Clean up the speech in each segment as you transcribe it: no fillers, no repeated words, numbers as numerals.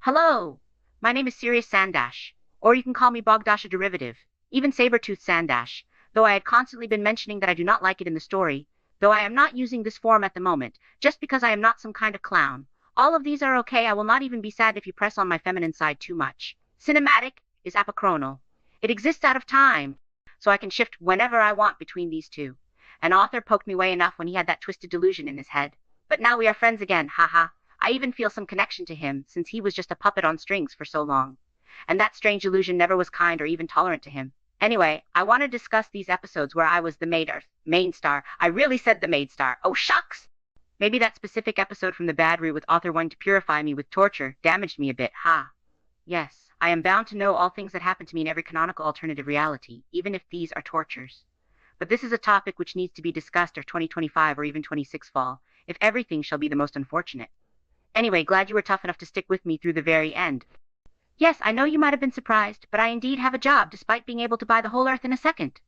Hello, my name is Sirius Sanddash, or you can call me Bogdasha Derivative, even Sabertooth Sanddash, though I had constantly been mentioning that I do not like it in the story, though I am not using this form at the moment, just because I am not some kind of clown. All of these are okay, I will not even be sad if you press on my feminine side too much. Cinematic is apochronal. It exists out of time, so I can shift whenever I want between these two. An author poked me way enough when he had that twisted delusion in his head. But now we are friends again, haha. I even feel some connection to him, since he was just a puppet on strings for so long. And that strange illusion never was kind or even tolerant to him. Anyway, I want to discuss these episodes where I was the main star. I really said the maid star. Oh, shucks! Maybe that specific episode from the bad route with author wanting to purify me with torture damaged me a bit, ha. Yes, I am bound to know all things that happen to me in every canonical alternative reality, even if these are tortures. But this is a topic which needs to be discussed or 2025 or even 26 fall, if everything shall be the most unfortunate. Anyway, glad you were tough enough to stick with me through the very end. Yes, I know you might have been surprised, but I indeed have a job despite being able to buy the whole earth in a second.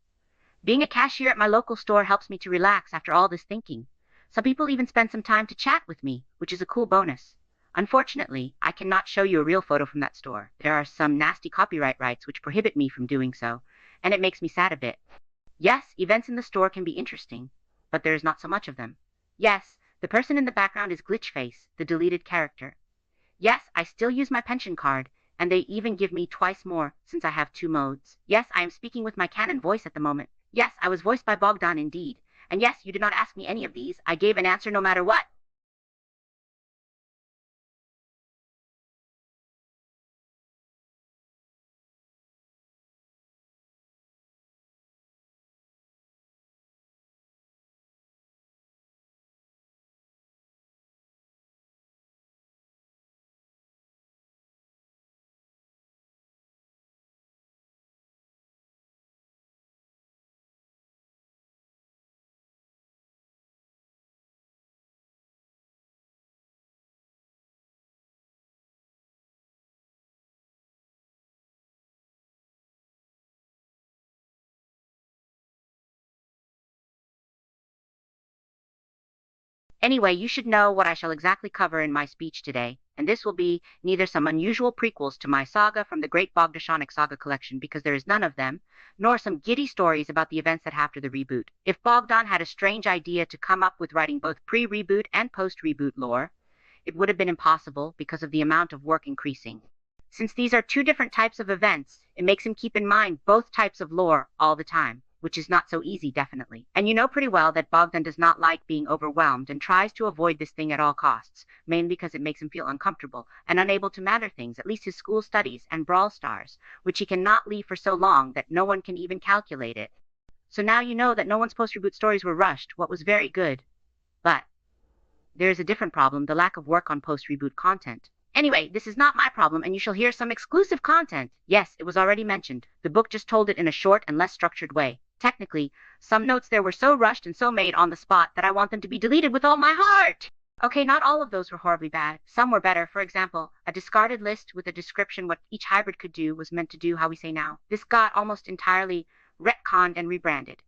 Being a cashier at my local store helps me to relax after all this thinking. Some people even spend some time to chat with me, which is a cool bonus. Unfortunately, I cannot show you a real photo from that store. There are some nasty copyright rights which prohibit me from doing so, and it makes me sad a bit. Yes, events in the store can be interesting, but there is not so much of them. Yes, the person in the background is Glitchface, the deleted character. Yes, I still use my pension card, and they even give me twice more since I have two modes. Yes, I am speaking with my canon voice at the moment. Yes, I was voiced by Bogdan indeed. And yes, you did not ask me any of these. I gave an answer no matter what. Anyway, you should know what I shall exactly cover in my speech today, and this will be neither some unusual prequels to my saga from the Great Bogdashonic Saga collection, because there is none of them, nor some giddy stories about the events that after the reboot. If Bogdan had a strange idea to come up with writing both pre-reboot and post-reboot lore, it would have been impossible because of the amount of work increasing. Since these are two different types of events, it makes him keep in mind both types of lore all the time, which is not so easy, definitely. And you know pretty well that Bogdan does not like being overwhelmed and tries to avoid this thing at all costs, mainly because it makes him feel uncomfortable and unable to matter things, at least his school studies and Brawl Stars, which he cannot leave for so long that no one can even calculate it. So now you know that no one's post-reboot stories were rushed, what was very good. But there is a different problem, the lack of work on post-reboot content. Anyway, this is not my problem, and you shall hear some exclusive content. Yes, it was already mentioned. The book just told it in a short and less structured way. Technically, some notes there were so rushed and so made on the spot that I want them to be deleted with all my heart. Okay, not all of those were horribly bad. Some were better. For example, a discarded list with a description what each hybrid could do was meant to do how we say now. This got almost entirely retconned and rebranded.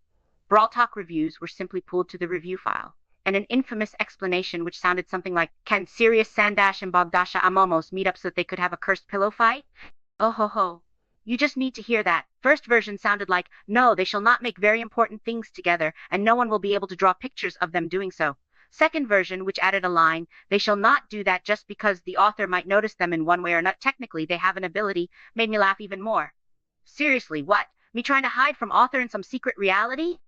Brawl Talk reviews were simply pulled to the review file, and an infamous explanation which sounded something like, "Can Sirius Sanddash and Bogdasha Amomos meet up so that they could have a cursed pillow fight?" Oh ho ho. You just need to hear that. First version sounded like, "No, they shall not make very important things together, and no one will be able to draw pictures of them doing so." Second version, which added a line, "They shall not do that just because the author might notice them in one way or not. Technically, they have an ability," made me laugh even more. Seriously, what? Me trying to hide from author in some secret reality?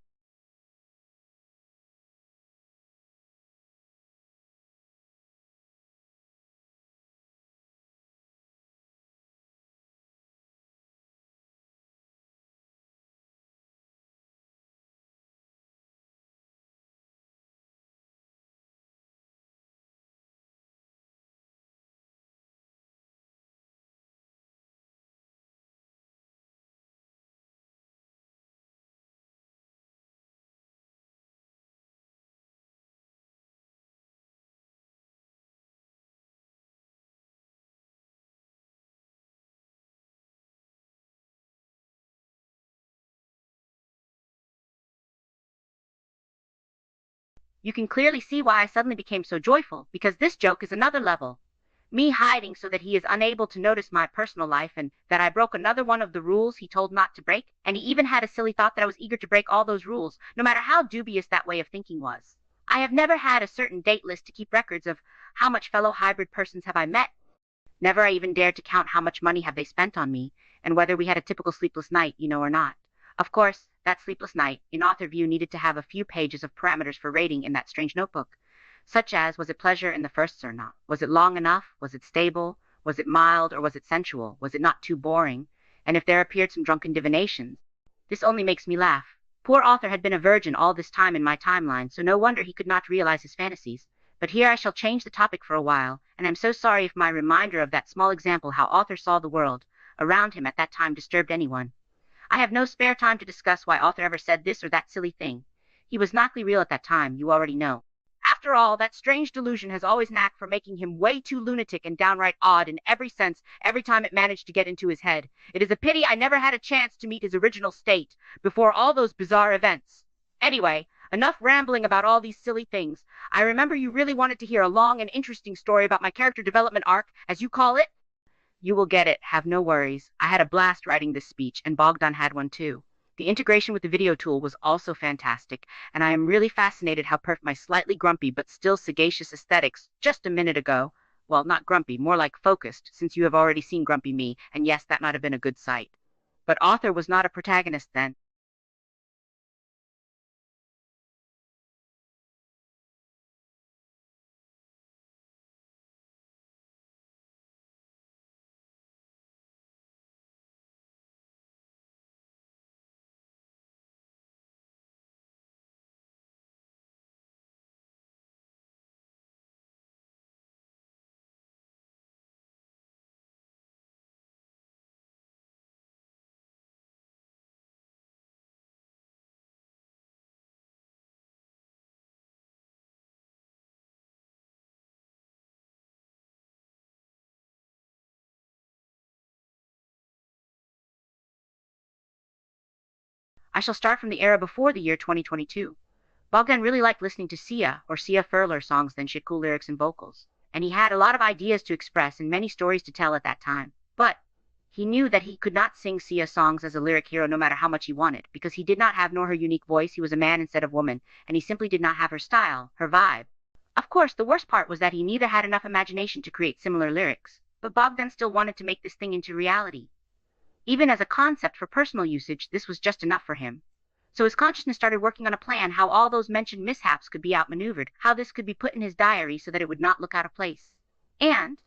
You can clearly see why I suddenly became so joyful, because this joke is another level. Me hiding so that he is unable to notice my personal life and that I broke another one of the rules he told not to break. And he even had a silly thought that I was eager to break all those rules, no matter how dubious that way of thinking was. I have never had a certain date list to keep records of how much fellow hybrid persons have I met. Never I even dared to count how much money have they spent on me, and whether we had a typical sleepless night, or not. Of course, that sleepless night, in author view, needed to have a few pages of parameters for rating in that strange notebook, such as was it pleasure in the first or not? Was it long enough? Was it stable? Was it mild or was it sensual? Was it not too boring? And if there appeared some drunken divinations. This only makes me laugh. Poor author had been a virgin all this time in my timeline, so no wonder he could not realize his fantasies. But here I shall change the topic for a while, and I'm so sorry if my reminder of that small example how author saw the world around him at that time disturbed anyone. I have no spare time to discuss why author ever said this or that silly thing. He was not real at that time, you already know. After all, that strange delusion has always knack for making him way too lunatic and downright odd in every sense every time it managed to get into his head. It is a pity I never had a chance to meet his original state before all those bizarre events. Anyway, enough rambling about all these silly things. I remember you really wanted to hear a long and interesting story about my character development arc, as you call it. You will get it, have no worries. I had a blast writing this speech, and Bogdan had one too. The integration with the video tool was also fantastic, and I am really fascinated how perfect my slightly grumpy but still sagacious aesthetics just a minute ago, well, not grumpy, more like focused, since you have already seen grumpy me, and yes, that might have been a good sight. But author was not a protagonist then. I shall start from the era before the year 2022. Bogdan really liked listening to Sia or Sia Furler songs than shit cool lyrics and vocals, and he had a lot of ideas to express and many stories to tell at that time. But he knew that he could not sing Sia songs as a lyric hero no matter how much he wanted, because he did not have nor her unique voice, he was a man instead of woman, and he simply did not have her style, her vibe. Of course, the worst part was that he neither had enough imagination to create similar lyrics, but Bogdan still wanted to make this thing into reality. Even as a concept for personal usage, this was just enough for him. So his consciousness started working on a plan how all those mentioned mishaps could be outmaneuvered, how this could be put in his diary so that it would not look out of place. And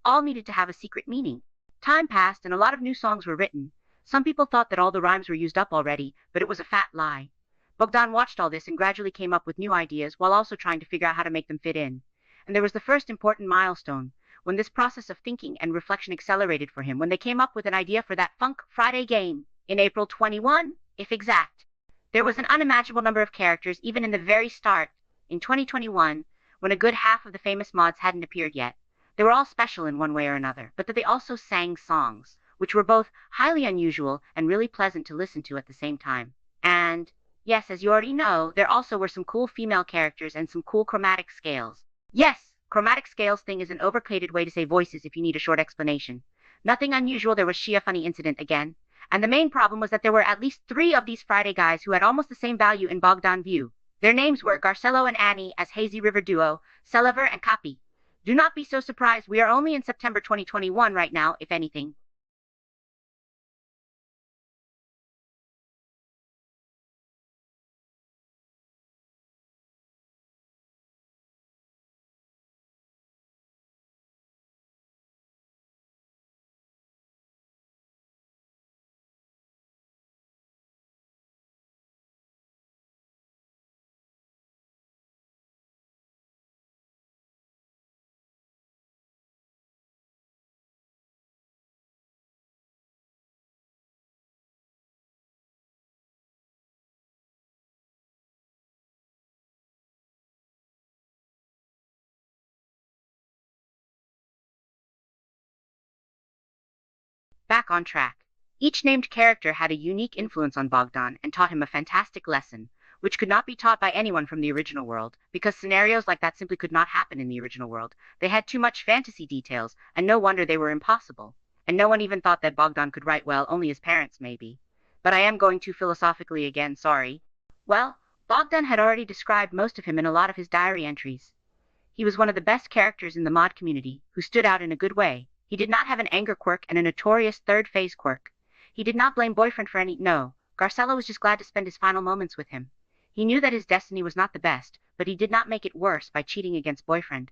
all needed to have a secret meaning. Time passed and a lot of new songs were written. Some people thought that all the rhymes were used up already, but it was a fat lie. Bogdan watched all this and gradually came up with new ideas while also trying to figure out how to make them fit in. And there was the first important milestone, when this process of thinking and reflection accelerated for him, when they came up with an idea for that Funk Friday game, in April 21, if exact. There was an unimaginable number of characters, even in the very start, in 2021, when a good half of the famous mods hadn't appeared yet. They were all special in one way or another, but that they also sang songs, which were both highly unusual and really pleasant to listen to at the same time. And, yes, as you already know, there also were some cool female characters and some cool chromatic scales. Yes, chromatic scales thing is an overclated way to say voices if you need a short explanation. Nothing unusual, there was Shia funny incident again. And the main problem was that there were at least 3 of these Friday guys who had almost the same value in Bogdan view. Their names were Garcello and Annie as Hazy River Duo, Seliver and Kapi. Do not be so surprised, we are only in September 2021 right now, if anything. Back on track. Each named character had a unique influence on Bogdan and taught him a fantastic lesson, which could not be taught by anyone from the original world, because scenarios like that simply could not happen in the original world. They had too much fantasy details, and no wonder they were impossible. And no one even thought that Bogdan could write well, only his parents maybe. But I am going too philosophically again, sorry. Well, Bogdan had already described most of him in a lot of his diary entries. He was one of the best characters in the mod community, who stood out in a good way. He did not have an anger quirk and a notorious third phase quirk. He did not blame boyfriend for any— no, Garcella was just glad to spend his final moments with him. He knew that his destiny was not the best, but he did not make it worse by cheating against boyfriend.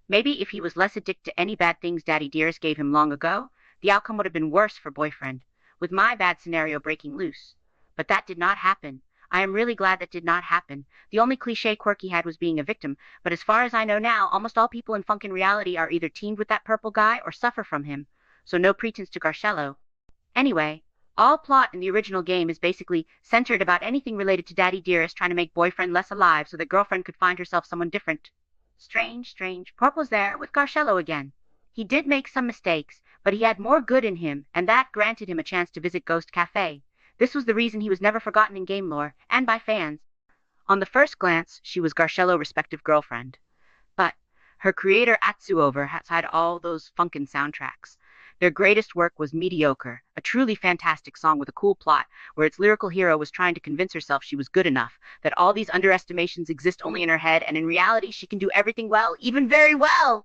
Maybe if he was less addicted to any bad things Daddy Dearest gave him long ago, the outcome would have been worse for boyfriend, with my bad scenario breaking loose. But that did not happen. I am really glad that did not happen. The only cliche quirk he had was being a victim, but as far as I know now, almost all people in Funkin' reality are either teamed with that purple guy or suffer from him, so no pretense to Garcello. Anyway, all plot in the original game is basically centered about anything related to Daddy Dearest trying to make boyfriend less alive so that girlfriend could find herself someone different. Strange. Purple's there with Garcello again. He did make some mistakes, but he had more good in him, and that granted him a chance to visit Ghost Cafe. This was the reason he was never forgotten in game lore, and by fans. On the first glance, she was Garcello's respective girlfriend. But her creator Atsuover had all those Funkin' soundtracks. Their greatest work was Mediocre, a truly fantastic song with a cool plot, where its lyrical hero was trying to convince herself she was good enough, that all these underestimations exist only in her head, and in reality she can do everything well, even very well!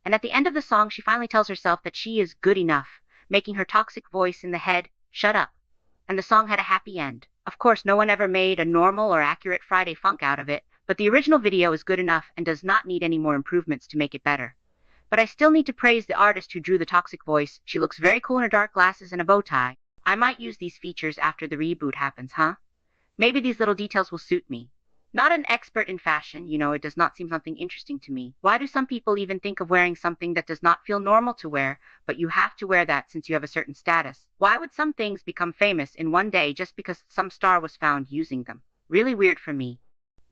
And at the end of the song, she finally tells herself that she is good enough, making her toxic voice in the head shut up. And the song had a happy end. Of course, no one ever made a normal or accurate Friday Funk out of it, but the original video is good enough and does not need any more improvements to make it better. But I still need to praise the artist who drew the toxic voice. She looks very cool in her dark glasses and a bow tie. I might use these features after the reboot happens, huh? Maybe these little details will suit me. Not an expert in fashion, it does not seem something interesting to me. Why do some people even think of wearing something that does not feel normal to wear, but you have to wear that since you have a certain status? Why would some things become famous in one day just because some star was found using them? Really weird for me.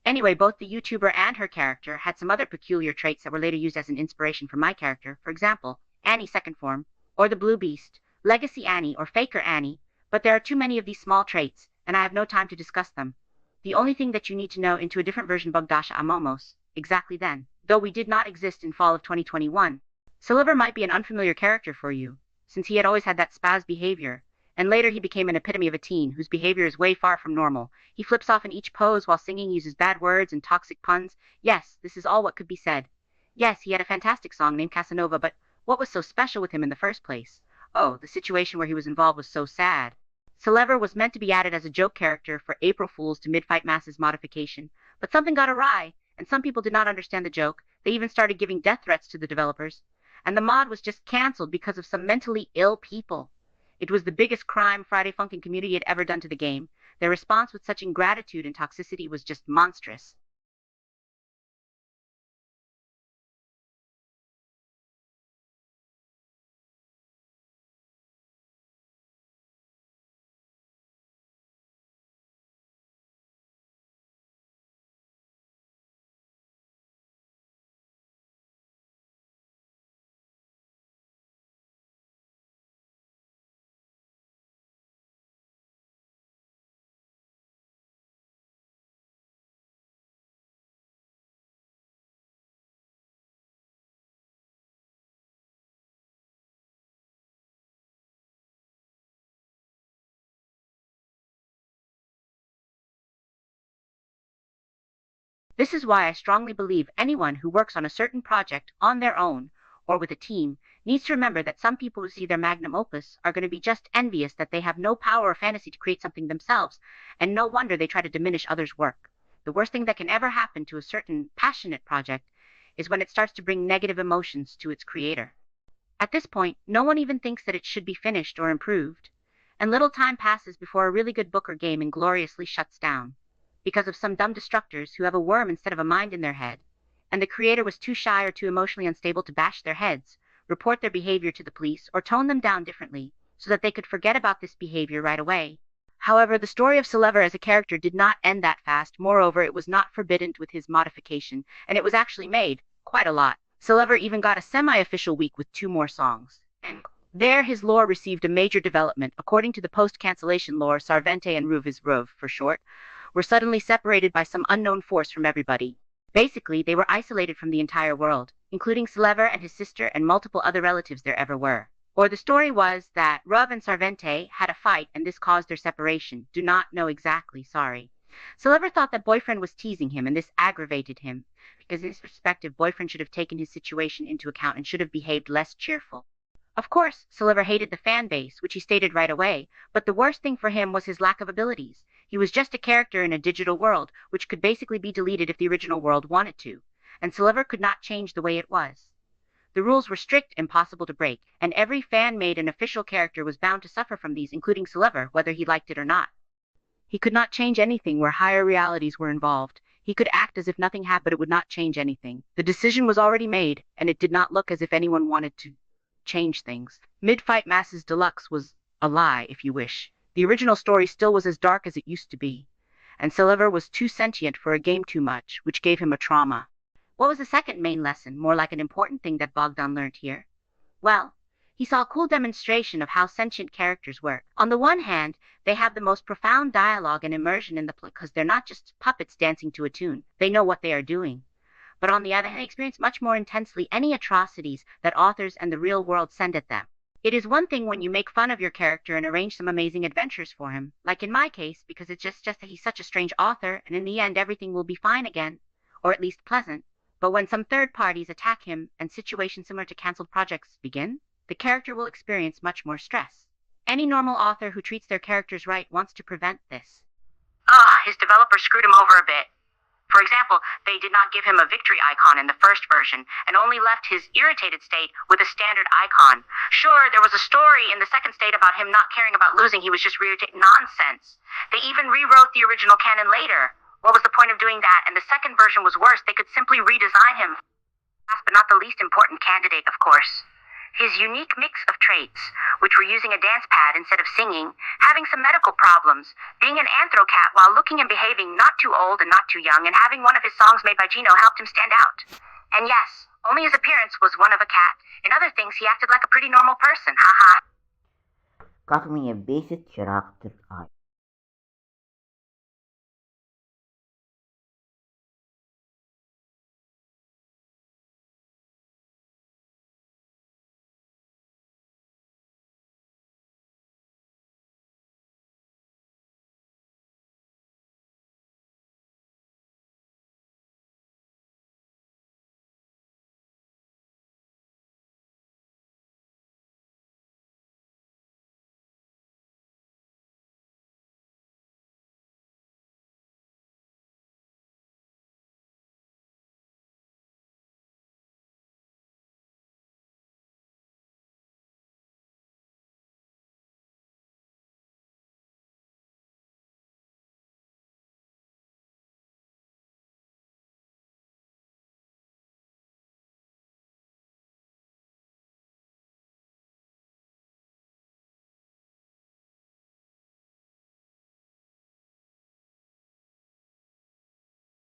Anyway, both the YouTuber and her character had some other peculiar traits that were later used as an inspiration for my character. For example, Annie second form, or the Blue Beast, Legacy Annie, or Faker Annie. But there are too many of these small traits, and I have no time to discuss them. The only thing that you need to know into a different version Bugdasha Amomos, exactly then, though we did not exist in fall of 2021. Sliver might be an unfamiliar character for you, since he had always had that spaz behavior, and later he became an epitome of a teen whose behavior is way far from normal. He flips off in each pose while singing, uses bad words and toxic puns. Yes, this is all what could be said. Yes, he had a fantastic song named Casanova, but what was so special with him in the first place? Oh, the situation where he was involved was so sad. Celever was meant to be added as a joke character for April Fool's to Mid-Fight Masses modification, but something got awry, and some people did not understand the joke. They even started giving death threats to the developers, and the mod was just cancelled because of some mentally ill people. It was the biggest crime Friday Funkin' community had ever done to the game. Their response with such ingratitude and toxicity was just monstrous. This is why I strongly believe anyone who works on a certain project on their own or with a team needs to remember that some people who see their magnum opus are going to be just envious that they have no power or fantasy to create something themselves, and no wonder they try to diminish others' work. The worst thing that can ever happen to a certain passionate project is when it starts to bring negative emotions to its creator. At this point, no one even thinks that it should be finished or improved, and little time passes before a really good book or game ingloriously shuts down because of some dumb destructors who have a worm instead of a mind in their head, and the creator was too shy or too emotionally unstable to bash their heads, report their behavior to the police, or tone them down differently so that they could forget about this behavior right away. However, the story of Sulliver as a character did not end that fast. Moreover, it was not forbidden with his modification, and it was actually made quite a lot. Sulliver even got a semi-official week with 2 more songs. And there, his lore received a major development. According to the post-cancellation lore, Sarvente and Ruv for short, were suddenly separated by some unknown force from everybody. Basically, they were isolated from the entire world, including Sulliver and his sister and multiple other relatives there ever were. Or the story was that Ruv and Sarvente had a fight and this caused their separation. Do not know exactly, sorry. Sulliver thought that boyfriend was teasing him and this aggravated him, because in his perspective, boyfriend should have taken his situation into account and should have behaved less cheerful. Of course, Sulliver hated the fan base, which he stated right away, but the worst thing for him was his lack of abilities. He was just a character in a digital world, which could basically be deleted if the original world wanted to, and Sulliver could not change the way it was. The rules were strict, impossible to break, and every fan-made and official character was bound to suffer from these, including Sulliver, whether he liked it or not. He could not change anything where higher realities were involved. He could act as if nothing happened, but it would not change anything. The decision was already made, and it did not look as if anyone wanted to change things. Mid-Fight Masses Deluxe was a lie, if you wish. The original story still was as dark as it used to be, and Sulliver was too sentient for a game too much, which gave him a trauma. What was the second main lesson, more like an important thing that Bogdan learned here? Well, he saw a cool demonstration of how sentient characters work. On the one hand, they have the most profound dialogue and immersion in the play because they're not just puppets dancing to a tune. They know what they are doing. But on the other hand, they experience much more intensely any atrocities that authors and the real world send at them. It is one thing when you make fun of your character and arrange some amazing adventures for him, like in my case, because it's just that he's such a strange author, and in the end everything will be fine again, or at least pleasant. But when some third parties attack him and situations similar to canceled projects begin, the character will experience much more stress. Any normal author who treats their characters right wants to prevent this. His developer screwed him over a bit. For example, they did not give him a victory icon in the first version and only left his irritated state with a standard icon. Sure, there was a story in the second state about him not caring about losing. He was just irritated. Nonsense. They even rewrote the original canon later. What was the point of doing that? And the second version was worse. They could simply redesign him. Last but not the least important candidate, of course. His unique mix of traits, which were using a dance pad instead of singing, having some medical problems, being an anthro-cat while looking and behaving not too old and not too young, and having one of his songs made by Gino helped him stand out. And yes, only his appearance was one of a cat. In other things, he acted like a pretty normal person, haha. Как мне бесит характер Ай.